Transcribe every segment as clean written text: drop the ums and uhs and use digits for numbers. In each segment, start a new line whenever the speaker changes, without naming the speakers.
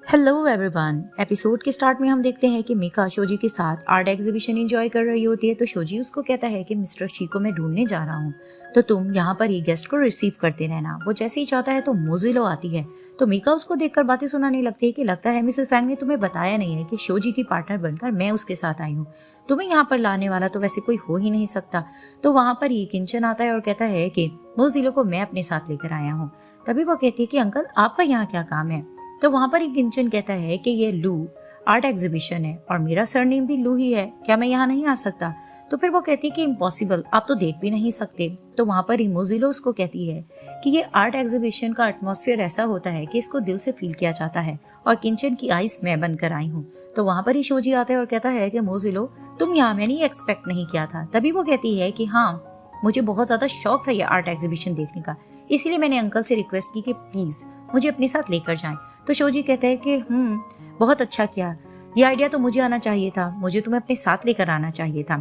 Hello everyone. Episode के start में हम देखते हैं कि मीका शोजी के साथ आर्ट एग्जीबिशन एंजॉय कर रही होती है। तो शोजी उसको कहता है कि मिस्टर शी को मैं ढूंढने जा रहा हूँ, तो तुम यहाँ पर ही गेस्ट को रिसीव करते रहना। वो जैसे ही चाहता है तो मोजिलो आती है। तो मीका उसको देखकर बातें सुनाने लगती है कि लगता है मिसेस फैंग ने तुम्हें बताया नहीं है कि शोजी की पार्टनर बनकर मैं उसके साथ आई हूँ। तुम्हें यहाँ पर लाने वाला तो वैसे कोई हो ही नहीं सकता। तो वहाँ पर ही किंचन आता है और कहता है कि मोजिलो को मैं अपने साथ लेकर आया हूँ। तभी वो कहती है कि अंकल आपका यहाँ क्या काम है। तो वहां पर ही किंचन कहता है कि ये लू आर्ट एग्जीबिशन है और मेरा सरनेम भी लू ही है, क्या मैं यहाँ नहीं आ सकता। तो फिर वो कहती है कि इम्पॉसिबल, आप तो देख भी नहीं सकते। तो वहां पर ही मोजिलो उसको कहती है कि ये आर्ट एग्जीबिशन का एटमॉस्फेयर ऐसा होता है कि इसको दिल से फील किया जाता है और किंचन की आइस मैं बनकर आई हूँ। तो वहां पर ही शोजी आता है और कहता है कि मोजिलो तुम यहाँ मैंने एक्सपेक्ट नहीं किया था। तभी वो कहती है कि हाँ, मुझे बहुत ज्यादा शौक था ये आर्ट एग्जीबिशन देखने का, इसीलिए मैंने अंकल से रिक्वेस्ट की कि प्लीज मुझे अपने साथ लेकर जाएं। तो शोजी कहता है कि बहुत अच्छा किया, ये आइडिया तो मुझे आना चाहिए था, मुझे तुम्हें अपने साथ लेकर आना चाहिए था।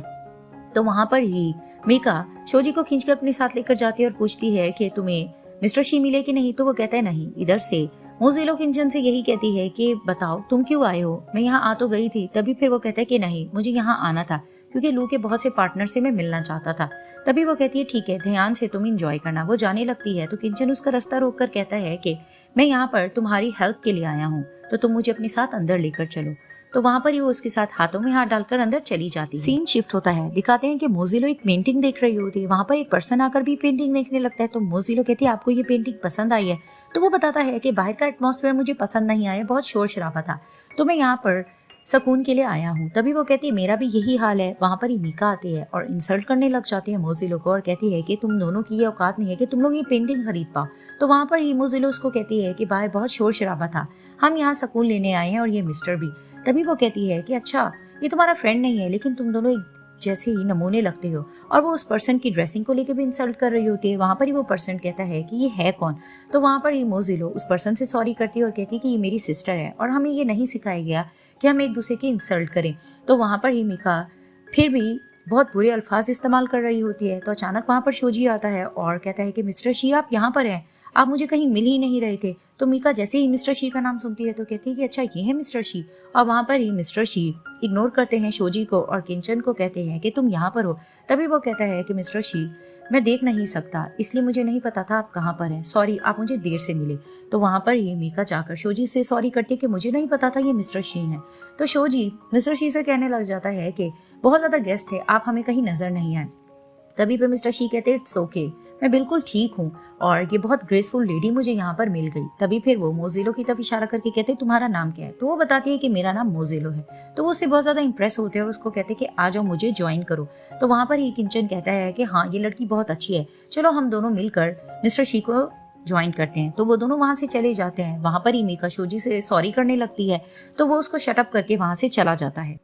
तो वहां पर ही मीका शोजी को खींचकर अपने साथ लेकर जाती है और पूछती है कि तुम्हें मिस्टर शी मिले कि नहीं। तो वो कहता है नहीं। इधर से मोजिलो किंचन से यही कहती है कि बताओ तुम क्यों आए हो, मैं यहाँ आ तो गई थी। तभी फिर वो कहता है कि नहीं, मुझे यहाँ आना था क्योंकि लू के बहुत से पार्टनर से मैं मिलना चाहता था। तभी वो कहती है ठीक है, ध्यान से तुम इंजॉय करना। वो जाने लगती है तो किंचन उसका रास्ता रोककर कहता है कि मैं यहाँ पर तुम्हारी हेल्प के लिए आया हूँ, तो तुम मुझे अपने साथ अंदर लेकर चलो। तो वहां पर ही वो उसके साथ हाथों में हाथ डालकर अंदर चली जाती है। सीन शिफ्ट होता है, दिखाते हैं कि मोजिलो एक पेंटिंग देख रही होती है। वहां पर एक पर्सन आकर भी पेंटिंग देखने लगता है। तो मोजिलो कहती है आपको ये पेंटिंग पसंद आई है। तो वो बताता है कि बाहर का एटमॉस्फेयर मुझे पसंद नहीं आया, बहुत शोर शराबा था, तो मैं यहाँ पर सुकून के लिए आया हूँ। तभी वो कहती है मेरा भी यही हाल है। वहां पर ही मीका आती है और इंसल्ट करने लग जाती है मोजिलो को और कहती है कि तुम दोनों की ये औकात नहीं है कि तुम लोग ये पेंटिंग खरीद पाओ। तो वहां पर ही मोजिलो उसको कहती है कि बाहर बहुत शोर शराबा था, हम यहाँ सुकून लेने आए हैं और ये मिस्टर भी। तभी वो कहती है कि अच्छा, ये तुम्हारा फ्रेंड नहीं है, लेकिन तुम दोनों एक जैसे ही नमूने लगते हो। और वो उस पर्सन की ड्रेसिंग को लेकर भी इंसल्ट कर रही होती है। वहां पर ही वो पर्सन कहता है कि ये है कौन। तो वहां पर ही मोजिलो उस पर्सन से सॉरी करती है और कहती है कि ये मेरी सिस्टर है और हमें ये नहीं सिखाया गया कि हम एक दूसरे की इंसल्ट करें। तो वहां पर ही मीका फिर भी बहुत बुरे अल्फाज इस्तेमाल कर रही होती है। तो अचानक वहां पर शोजी आता है और कहता है कि मिस्टर शी आप यहाँ पर हैं, आप मुझे कहीं मिल ही नहीं रहे थे। तो मीका जैसे ही मिस्टर शी का नाम सुनती है तो कहती है कि अच्छा ये है मिस्टर शी। और वहां पर ही मिस्टर शी इग्नोर करते हैं शोजी को और किंचन को कहते हैं कि तुम यहाँ पर हो। तभी वो कहता है कि मिस्टर शी मैं देख नहीं सकता, इसलिए मुझे नहीं पता था आप कहाँ पर हैं, सॉरी आप मुझे देर से मिले। तो वहां पर ही मीका जाकर शोजी से सॉरी करती है कि मुझे नहीं पता था ये मिस्टर शी हैं। तो शोजी मिस्टर शी से कहने लग जाता है कि बहुत ज्यादा गेस्ट थे, आप हमें कहीं नजर नहीं आए। तभी पे मिस्टर शी कहते इट्स ओके, मैं बिल्कुल ठीक हूँ और ये बहुत ग्रेसफुल लेडी मुझे यहाँ पर मिल गई। तभी फिर वो मोजिलो की तरफ इशारा करके कहते तुम्हारा नाम क्या है। तो वो बताती है कि मेरा नाम मोजिलो है। तो वो उससे बहुत ज्यादा इंप्रेस होते हैं और उसको कहते हैं कि आ जाओ मुझे ज्वाइन करो। तो वहां पर ही किंचन कहता है कि हाँ ये लड़की बहुत अच्छी है, चलो हम दोनों मिलकर मिस्टर शी को ज्वाइन करते हैं। तो वो दोनों वहां से चले जाते हैं। वहां पर ही मीका शोजी से सॉरी करने लगती है तो वो उसको शटअप करके वहां से चला जाता है।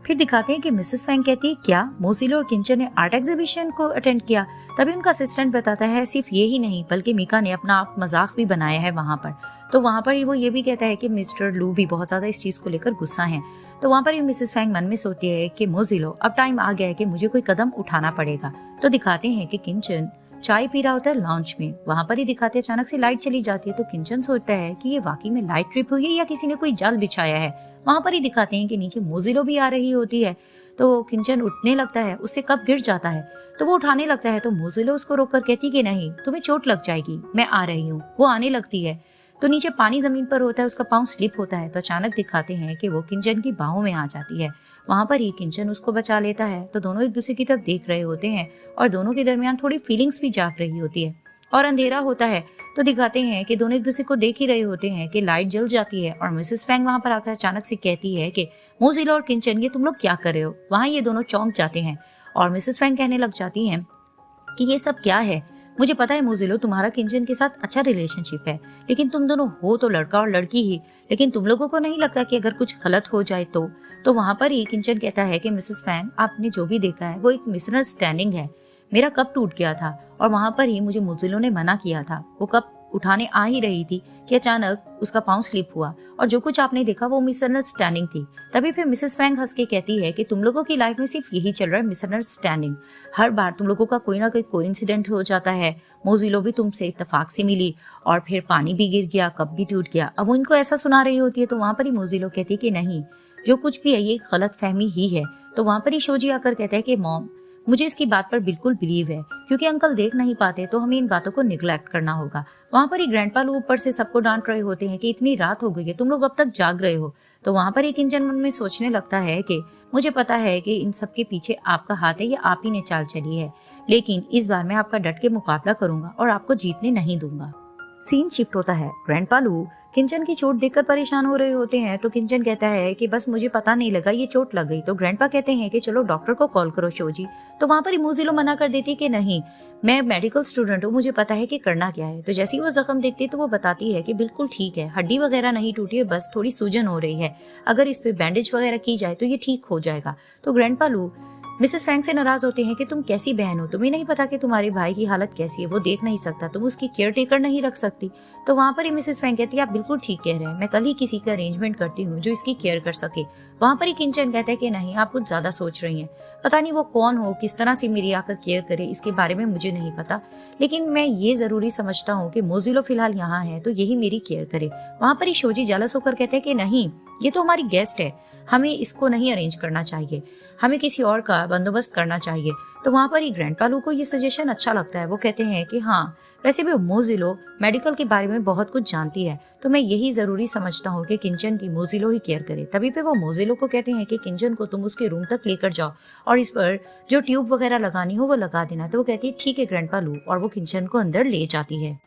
फिर दिखाते हैं कि मिसेस फैंग कहती है क्या मोजिलो और किंचन ने आर्ट एग्जीबिशन को अटेंड किया। तभी उनका असिस्टेंट बताता है सिर्फ ये ही नहीं बल्कि मीका ने अपना आप मजाक भी बनाया है वहां पर। तो वहां पर ही वो ये भी कहता है कि मिस्टर लू भी बहुत ज्यादा इस चीज को लेकर गुस्सा है। तो वहां पर ही मिसेस फैंग मन में सोचती है कि मोजिलो अब टाइम आ गया है कि मुझे कोई कदम उठाना पड़ेगा। तो दिखाते हैं कि किंचन चाय पी रहा होता है लॉन्च में। वहां पर ही दिखाते अचानक से लाइट चली जाती है। तो किंचन सोचता है कि ये वाकई में लाइट ट्रिप हुई है या किसी ने कोई जाल बिछाया है। वहां पर ही दिखाते हैं कि नीचे मोजिलो भी आ रही होती है। तो किंचन उठने लगता है, उससे कप गिर जाता है तो वो उठाने लगता है। तो मोजिलो उसको रोककर कहती कि नहीं तुम्हें चोट लग जाएगी, मैं आ रही हूँ। वो आने लगती है तो नीचे पानी जमीन पर होता है, उसका पाँव स्लिप होता है। तो अचानक दिखाते हैं कि वो किंचन की बाहों में आ जाती है। वहां पर ही किंचन उसको बचा लेता है। तो दोनों एक दूसरे की तरफ देख रहे होते हैं और दोनों के दरमियान थोड़ी फीलिंग्स भी जाग रही होती है और अंधेरा होता है। तो दिखाते हैं कि दोनों एक दूसरे को देख ही रहे होते हैं कि लाइट जल जाती है और मिसेस फैंग वहां पर आकर अचानक से कहती है कि मोजिलो और किंचन ये तुम लोग क्या कर रहे हो। वहां ये दोनों चौंक जाते हैं और मिसेस फैंग कहने लग जाती हैं कि ये सब क्या है। मुझे पता है मोजिलो तुम्हारा किंचन के साथ अच्छा रिलेशनशिप है, लेकिन तुम दोनों हो तो लड़का और लड़की ही, लेकिन तुम लोगों को नहीं लगता कि अगर कुछ गलत हो जाए तो वहां पर ही किंचन कहता है कि मिसेस फैंग आपने जो भी देखा है वो एक मिसअंडरस्टैंडिंग है, मेरा कप टूट गया था और वहां पर ही मुझे मोजिलो ने मना किया था, वो कप उठाने आ ही रही थी कि अचानक उसका पाँव स्लिप हुआ और जो कुछ आपने देखा वो मिसअंडरस्टैंडिंग थी। तभी फिर मिसेस फैंग हंस के कहती है कि तुम लोगों की लाइफ में सिर्फ यही चल रहा है, मिसअंडरस्टैंडिंग। हर बार तुम लोगों का कोई ना कोई कोइंसिडेंट हो जाता है। मोजिलो भी तुमसे इत्तेफाक से मिली और फिर पानी भी गिर गया, कप भी टूट गया। अब वो इनको ऐसा सुना रही होती है तो वहां पर ही मोजिलो कहती है कि नहीं, जो कुछ भी है ये गलत फहमी ही है। तो वहां पर ही शोजी आकर कहता है कि मॉम, मुझे इसकी बात पर बिल्कुल बिलीव है, क्योंकि अंकल देख नहीं पाते तो हमें इन बातों को निगलेक्ट करना होगा। वहां पर ही ग्रैंडपा लू ऊपर से सबको डांट रहे होते हैं कि इतनी रात हो गई है, तुम लोग अब तक जाग रहे हो। तो वहां पर ही किंचन मन में सोचने लगता है कि मुझे पता है कि इन सब के पीछे आपका हाथ है, ये आप ही ने चाल चली है, लेकिन इस बार मैं आपका डट के मुकाबला करूंगा और आपको जीतने नहीं दूंगा। सीन शिफ्ट होता है। ग्रैंडपा लू किंचन की चोट देखकर परेशान हो रहे होते हैं तो किंचन कहता है कि बस मुझे पता नहीं लगा ये चोट लग गई। तो ग्रैंडपा कहते हैं कि चलो डॉक्टर को कॉल करो शोजी। तो वहां पर ही मोजिलो मना कर देती कि नहीं, मैं मेडिकल स्टूडेंट हूँ, मुझे पता है कि करना क्या है। तो जैसे ही वो जख्म देखती तो वो बताती है कि बिल्कुल ठीक है, हड्डी वगैरह नहीं टूटी है, बस थोड़ी सूजन हो रही है, अगर इस पे बैंडेज वगैरह की जाए तो ये ठीक हो जाएगा। तो ग्रैंडपा लू मिसेस फैंग से नाराज होते हैं कि तुम कैसी बहन हो, तुम्हें नहीं पता कि तुम्हारे भाई की हालत कैसी है, वो देख नहीं सकता, तुम उसकी केयर टेकर नहीं रख सकती। तो वहां पर ही मिसेस फैंग कहती है आप बिल्कुल ठीक कह रहे हैं, मैं कल ही किसी का अरेंजमेंट करती हूँ जो इसकी केयर कर सके। वहां पर ही किंचन कहता है कि नहीं, आप कुछ ज्यादा सोच रही हैं, पता नहीं वो कौन हो, किस तरह से मेरी आकर केयर करे, इसके बारे में मुझे नहीं पता, लेकिन मैं ये जरूरी समझता हूँ कि मोजिलो फिलहाल यहाँ है तो यही मेरी केयर करे। वहां पर ही शोजी जेलस होकर कहते हैं कि नहीं, ये तो हमारी गेस्ट है, हमें इसको नहीं अरेंज करना चाहिए, हमें किसी और का बंदोबस्त करना चाहिए। तो वहां पर ही ग्रैंडपा लू को ये सजेशन अच्छा लगता है। वो कहते हैं कि हाँ, वैसे भी मोजिलो मेडिकल के बारे में बहुत कुछ जानती है, तो मैं यही जरूरी समझता हूँ कि किंचन की मोजिलो ही केयर करे। तभी पे वो मोजिलो को कहते हैं कि किंचन को तुम उसके रूम तक लेकर जाओ और इस पर जो ट्यूब वगैरह लगानी हो वो लगा देना। तो वो कहती है ठीक है ग्रैंडपा लू, और वो किंचन को अंदर ले जाती है।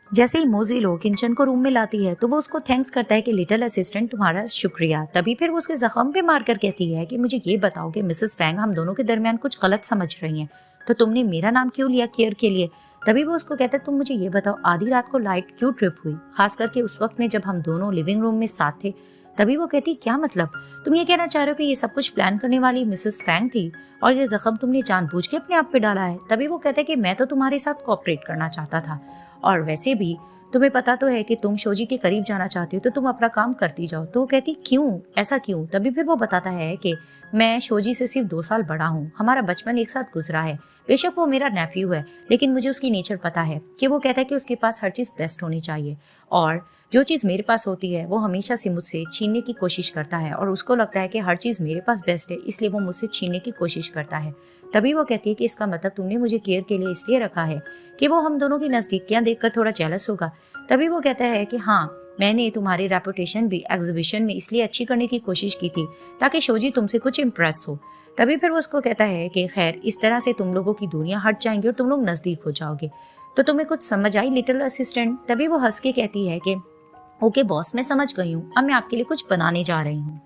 जैसे ही मोजिलो किंचन को रूम में लाती है तो वो उसको थैंक्स करता है कि लिटिल असिस्टेंट तुम्हारा शुक्रिया। तभी फिर वो उसके जख्म पे मार कर कहती है कि मुझे ये बताओ कि मिसेस फैंग हम दोनों के दरमियान कुछ गलत समझ रही हैं, तो तुमने मेरा नाम क्यों लिया केयर के लिए। तभी वो उसको कहता है तुम मुझे ये बताओ आधी रात को लाइट क्यों ट्रिप हुई, खास करके उस वक्त में जब हम दोनों लिविंग रूम में साथ थे। तभी वो कहती क्या मतलब, तुम ये कहना चाह रहे हो कि ये सब कुछ प्लान करने वाली मिसेस फैंग थी और ये जख्म तुमने जानबूझ के अपने आप पे डाला है। तभी वो कहता है कि मैं तो तुम्हारे साथ कोऑपरेट करना चाहता था, और वैसे भी तुम्हें पता तो है कि तुम शोजी के करीब जाना चाहती हो, तो तुम अपना काम करती जाओ। तो वो कहती क्यों, ऐसा क्यों। तभी फिर वो बताता है कि मैं शोजी से सिर्फ 2 साल बड़ा हूँ, हमारा बचपन एक साथ गुजरा है, बेशक वो मेरा नेफ्यू है, लेकिन मुझे उसकी नेचर पता है कि वो कहता है कि उसके पास हर चीज बेस्ट होनी चाहिए, और जो चीज मेरे पास होती है वो हमेशा से मुझसे छीनने की कोशिश करता है, और उसको लगता है कि हर चीज मेरे पास बेस्ट है, इसलिए वो मुझसे छीनने की कोशिश करता है। तभी वो कहती है कि इसका मतलब तुमने मुझे केयर के लिए इसलिए रखा है कि वो हम दोनों की नजदीकियां देखकर थोड़ा जेलस होगा। तभी वो कहता है कि हाँ, मैंने तुम्हारी रेपुटेशन भी एग्जीबिशन में इसलिए अच्छी करने की कोशिश की थी ताकि शोजी तुमसे कुछ इम्प्रेस हो। तभी फिर वो उसको कहता है कि खैर, इस तरह से तुम लोगों की दूरियां हट जाएंगी और तुम लोग नजदीक हो जाओगे। तो तुम्हें कुछ समझ आई लिटिल असिस्टेंट। तभी वो हंस के कहती है कि ओके बॉस, मैं समझ गई हूँ, अब मैं आपके लिए कुछ बनाने जा रही हूँ।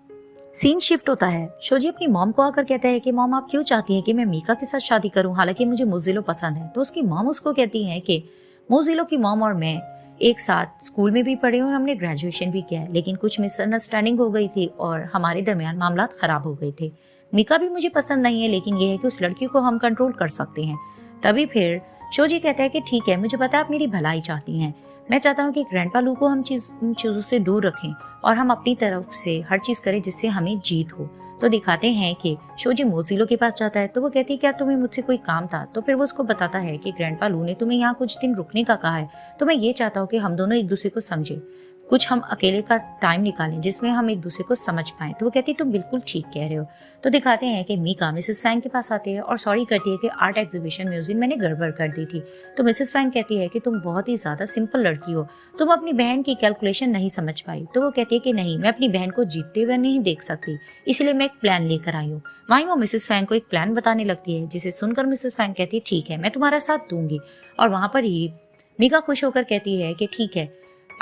सीन शिफ्ट होता है। शोजी अपनी मॉम को आकर कहता है कि मॉम आप क्यों चाहती हैं कि मैं मीका के साथ शादी करूं, हालांकि मुझे मोजिलो पसंद है। तो उसकी मॉम उसको कहती है कि मोजिलो की मॉम और मैं एक साथ स्कूल में भी पढ़े और हमने ग्रेजुएशन भी किया है, लेकिन कुछ मिसअंडरस्टैंडिंग हो गई थी और हमारे दरमियान मामलात खराब हो गए थे। मीका भी मुझे पसंद नहीं है, लेकिन यह है कि उस लड़की को हम कंट्रोल कर सकते हैं। तभी फिर शोजी कहता है कि ठीक है, मुझे पता है आप मेरी भलाई चाहती हैं, मैं चाहता हूँ कि ग्रैंडपा लू को हम चीजों से दूर रखें और हम अपनी तरफ से हर चीज करें जिससे हमें जीत हो। तो दिखाते हैं कि शोजी मोजिलो के पास जाता है। तो वो कहती है क्या तुम्हें मुझसे कोई काम था। तो फिर वो उसको बताता है कि ग्रैंडपा लू ने तुम्हें यहाँ कुछ दिन रुकने का कहा है, तो मैं ये चाहता हूँ कि हम दोनों एक दूसरे को समझे, कुछ हम अकेले का टाइम निकालें जिसमें हम एक दूसरे को समझ पाएं। तो वो कहती है तुम बिल्कुल ठीक कह रहे हो। तो दिखाते हैं कि मीका मिसेस फैंग के पास आती है और सॉरी करती है कि आर्ट एग्जीबिशन में उस दिन मैंने गड़बड़ कर दी थी। तो मिसेस फैंग कहती है कि तुम बहुत ही ज्यादा सिंपल लड़की हो, तुम अपनी बहन की कैलकुलेशन नहीं समझ पाई। तो वो कहती है कि नहीं, मैं अपनी बहन को जीतते हुए नहीं देख सकती, इसलिए मैं एक प्लान लेकर आई हूँ। वहीं वो मिसेस फैंग को एक प्लान बताने लगती है, जिसे सुनकर मिसेस फैंग कहती है ठीक है, मैं तुम्हारा साथ दूंगी। और वहां पर ही मीका खुश होकर कहती है कि ठीक है,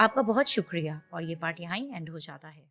आपका बहुत शुक्रिया, और ये पार्ट यहाँ ही एंड हो जाता है।